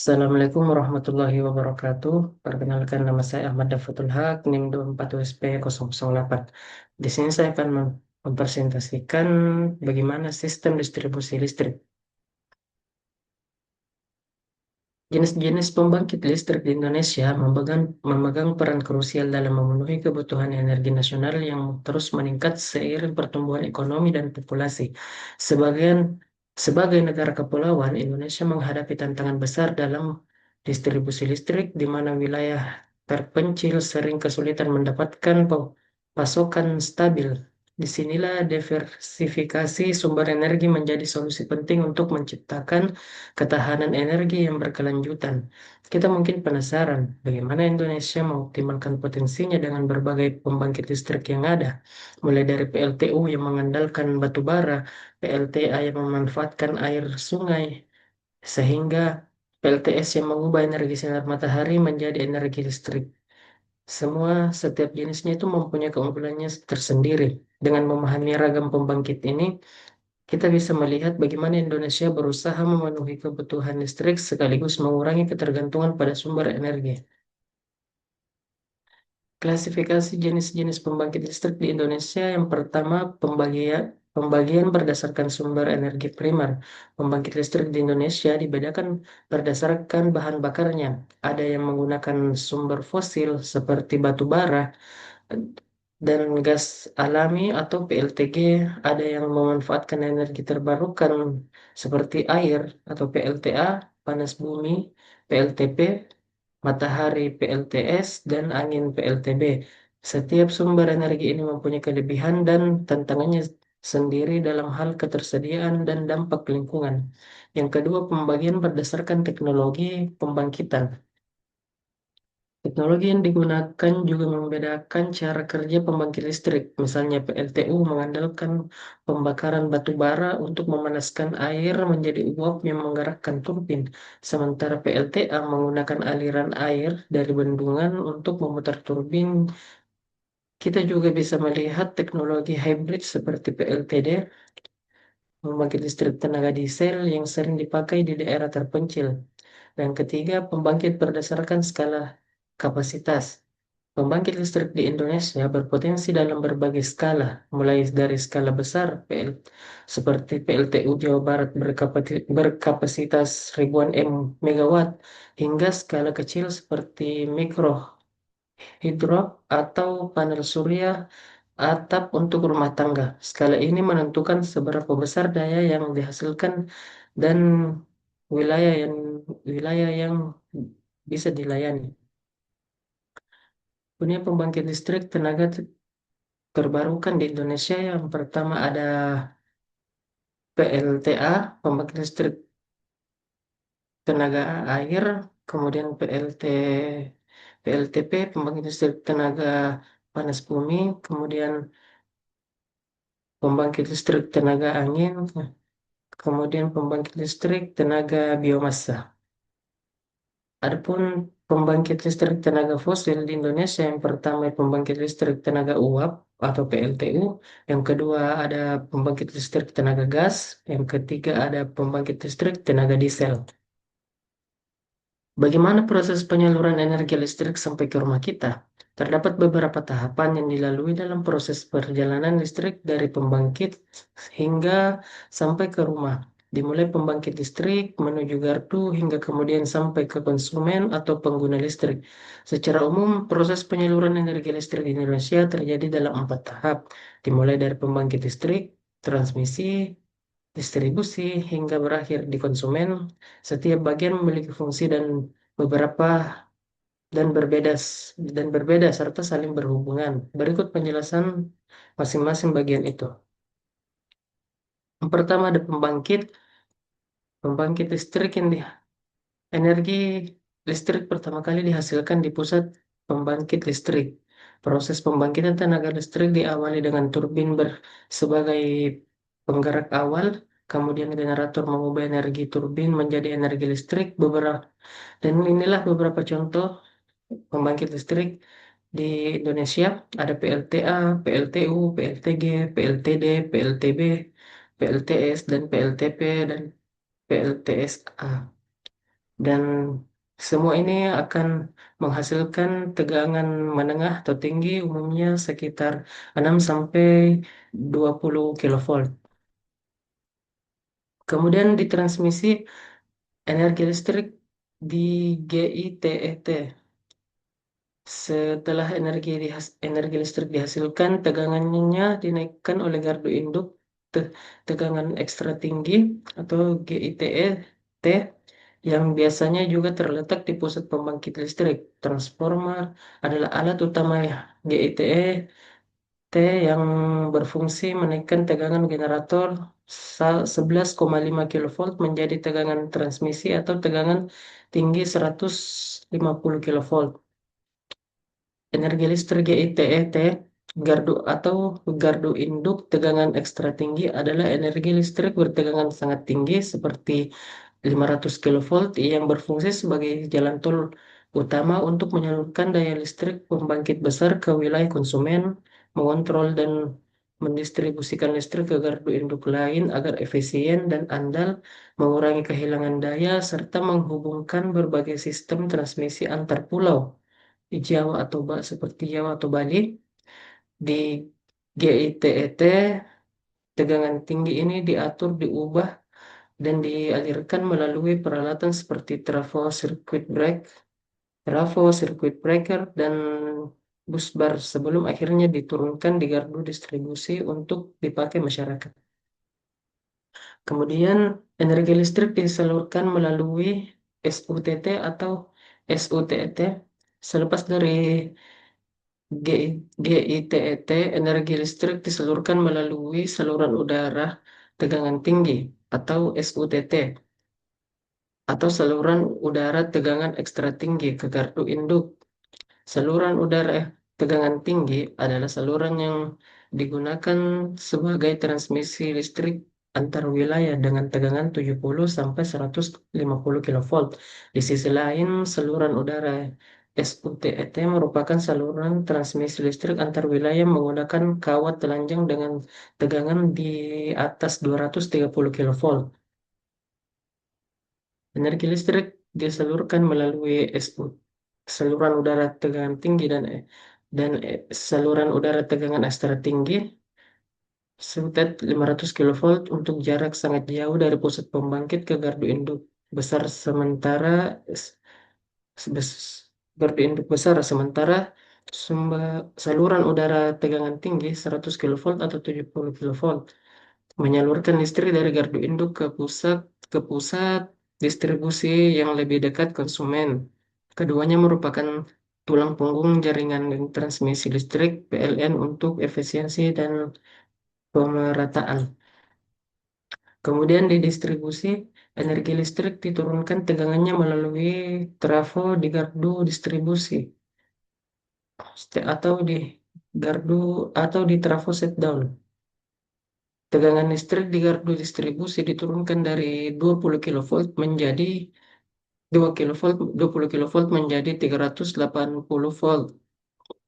Assalamualaikum warahmatullahi wabarakatuh. Perkenalkan nama saya Ahmad Dafatul Haq, NIM 24USP008. Di sini saya akan mempresentasikan bagaimana sistem distribusi listrik. Jenis-jenis pembangkit listrik di Indonesia memegang peran krusial dalam memenuhi kebutuhan energi nasional yang terus meningkat seiring pertumbuhan ekonomi dan populasi. Sebagian Sebagai negara kepulauan, Indonesia menghadapi tantangan besar dalam distribusi listrik, di mana wilayah terpencil sering kesulitan mendapatkan pasokan stabil. Disinilah diversifikasi sumber energi menjadi solusi penting untuk menciptakan ketahanan energi yang berkelanjutan. Kita mungkin penasaran bagaimana Indonesia mengoptimalkan potensinya dengan berbagai pembangkit listrik yang ada, mulai dari PLTU yang mengandalkan batu bara, PLTA yang memanfaatkan air sungai, sehingga PLTS yang mengubah energi sinar matahari menjadi energi listrik. Setiap jenisnya itu mempunyai keunggulannya tersendiri. Dengan memahami ragam pembangkit ini, kita bisa melihat bagaimana Indonesia berusaha memenuhi kebutuhan listrik sekaligus mengurangi ketergantungan pada sumber energi. Klasifikasi jenis-jenis pembangkit listrik di Indonesia. Yang pertama, pembagian berdasarkan sumber energi primer. Pembangkit listrik di Indonesia dibedakan berdasarkan bahan bakarnya. Ada yang menggunakan sumber fosil seperti batu bara dan gas alami atau PLTG, ada yang memanfaatkan energi terbarukan seperti air atau PLTA, panas bumi, PLTP, matahari PLTS, dan angin PLTB. Setiap sumber energi ini mempunyai kelebihan dan tantangannya sendiri dalam hal ketersediaan dan dampak lingkungan. Yang kedua, pembagian berdasarkan teknologi pembangkitan. Teknologi yang digunakan juga membedakan cara kerja pembangkit listrik. Misalnya PLTU mengandalkan pembakaran batu bara untuk memanaskan air menjadi uap yang menggerakkan turbin. Sementara PLTA menggunakan aliran air dari bendungan untuk memutar turbin. Kita juga bisa melihat teknologi hybrid seperti PLTD, pembangkit listrik tenaga diesel yang sering dipakai di daerah terpencil. Dan ketiga, pembangkit berdasarkan skala kapasitas. Pembangkit listrik di Indonesia berpotensi dalam berbagai skala, mulai dari skala besar seperti PLTU Jawa Barat berkapasitas ribuan megawatt, hingga skala kecil seperti mikro hidro atau panel surya atap untuk rumah tangga. Skala ini menentukan seberapa besar daya yang dihasilkan dan wilayah yang wilayah yang bisa dilayani. Punya pembangkit listrik tenaga terbarukan di Indonesia. Yang pertama ada PLTA, pembangkit listrik tenaga air, kemudian PLTP, pembangkit listrik tenaga panas bumi, kemudian pembangkit listrik tenaga angin, kemudian pembangkit listrik tenaga biomasa. Adapun pembangkit listrik tenaga fosil di Indonesia, yang pertama pembangkit listrik tenaga uap atau PLTU, yang kedua ada pembangkit listrik tenaga gas, yang ketiga ada pembangkit listrik tenaga diesel. Bagaimana proses penyaluran energi listrik sampai ke rumah kita? Terdapat beberapa tahapan yang dilalui dalam proses perjalanan listrik dari pembangkit hingga sampai ke rumah. Dimulai pembangkit listrik menuju gardu hingga kemudian sampai ke konsumen atau pengguna listrik. Secara umum, proses penyaluran energi listrik di Indonesia terjadi dalam 4 tahap. Dimulai dari pembangkit listrik, transmisi, distribusi, hingga berakhir di konsumen. Setiap bagian memiliki fungsi beberapa dan berbeda serta saling berhubungan. Berikut penjelasan masing-masing bagian itu. Yang pertama ada pembangkit. Pembangkit listrik energi listrik pertama kali dihasilkan di pusat pembangkit listrik. Proses pembangkitan tenaga listrik diawali dengan turbin sebagai penggerak awal, kemudian generator mengubah energi turbin menjadi energi listrik. Dan inilah beberapa contoh pembangkit listrik di Indonesia. Ada PLTA, PLTU, PLTG, PLTD, PLTB, PLTS, dan PLTP, dan PLTSA. Dan semua ini akan menghasilkan tegangan menengah atau tinggi umumnya sekitar 6 sampai 20 kilovolt. Kemudian ditransmisi energi listrik di GITET. Setelah energi listrik dihasilkan, tegangannya dinaikkan oleh gardu induk tegangan ekstra tinggi atau GITET yang biasanya juga terletak di pusat pembangkit listrik. Transformer adalah alat utama ya, GITET yang berfungsi menaikkan tegangan generator 11,5 kilovolt menjadi tegangan transmisi atau tegangan tinggi 150 kilovolt. Energi listrik GITET, gardu atau gardu induk tegangan ekstra tinggi adalah energi listrik bertegangan sangat tinggi seperti 500 kilovolt yang berfungsi sebagai jalan tol utama untuk menyalurkan daya listrik pembangkit besar ke wilayah konsumen, mengontrol dan mendistribusikan listrik ke gardu induk lain agar efisien dan andal, mengurangi kehilangan daya, serta menghubungkan berbagai sistem transmisi antar pulau di Jawa atau seperti Jawa atau Bali. Di GITET, tegangan tinggi ini diatur, diubah, dan dialirkan melalui peralatan seperti trafo, circuit breaker, dan busbar sebelum akhirnya diturunkan di gardu distribusi untuk dipakai masyarakat. Kemudian energi listrik disalurkan melalui SUTT atau SUTET. Selepas dari GITET, energi listrik disalurkan melalui saluran udara tegangan tinggi atau SUTT atau saluran udara tegangan ekstra tinggi ke gardu induk. Saluran udara tegangan tinggi adalah saluran yang digunakan sebagai transmisi listrik antar wilayah dengan tegangan 70 sampai 150 kilovolt. Di sisi lain, saluran udara SUTET merupakan saluran transmisi listrik antar wilayah menggunakan kawat telanjang dengan tegangan di atas 230 kilovolt. Energi listrik disalurkan melalui saluran udara tegangan tinggi dan saluran udara tegangan ekstra tinggi sekitar 500 kilovolt untuk jarak sangat jauh dari pusat pembangkit ke gardu induk besar sementara gardu induk besar sementara saluran udara tegangan tinggi 100 kilovolt atau 70 kilovolt menyalurkan listrik dari gardu induk ke pusat distribusi yang lebih dekat konsumen. Keduanya merupakan tulang punggung jaringan transmisi listrik PLN untuk efisiensi dan pemerataan. Kemudian di distribusi, energi listrik diturunkan tegangannya melalui trafo di gardu distribusi atau di gardu atau di trafo step down. Tegangan listrik di gardu distribusi diturunkan dari 20 kilovolt menjadi 20 kilovolt menjadi 380 volt.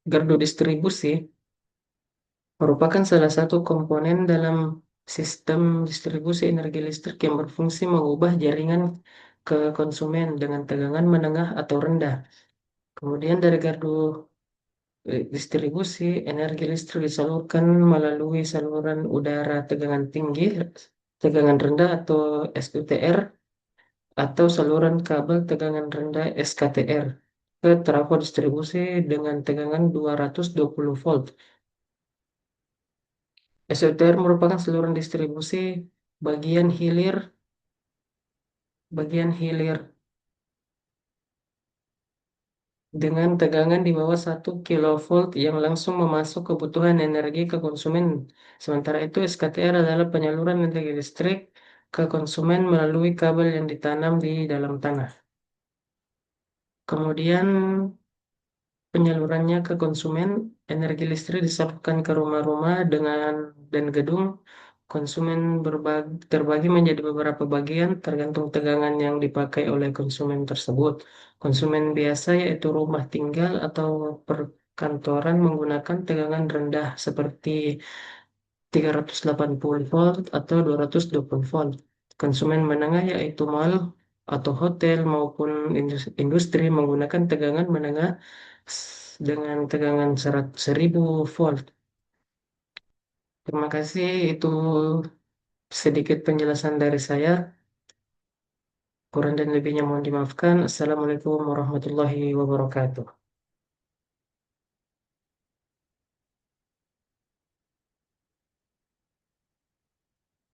Gardu distribusi merupakan salah satu komponen dalam sistem distribusi energi listrik yang berfungsi mengubah jaringan ke konsumen dengan tegangan menengah atau rendah. Kemudian dari gardu distribusi, energi listrik disalurkan melalui saluran udara tegangan tinggi, tegangan rendah atau SUTR, atau saluran kabel tegangan rendah SKTR ke trafo distribusi dengan tegangan 220 volt. SUTR merupakan saluran distribusi bagian hilir bagian hilir dengan tegangan di bawah 1 kilovolt yang langsung memasuk kebutuhan energi ke konsumen. Sementara itu, SKTR adalah penyaluran energi listrik ke konsumen melalui kabel yang ditanam di dalam tanah. Kemudian penyalurannya ke konsumen, energi listrik disalurkan ke rumah-rumah dan gedung. Konsumen terbagi menjadi beberapa bagian tergantung tegangan yang dipakai oleh konsumen tersebut. Konsumen biasa yaitu rumah tinggal atau perkantoran menggunakan tegangan rendah seperti 380 volt atau 220 volt. Konsumen menengah yaitu mal atau hotel maupun industri menggunakan tegangan menengah dengan tegangan 1000 volt. Terima kasih, itu sedikit penjelasan dari saya. Kurang dan lebihnya mohon dimaafkan. Assalamualaikum warahmatullahi wabarakatuh.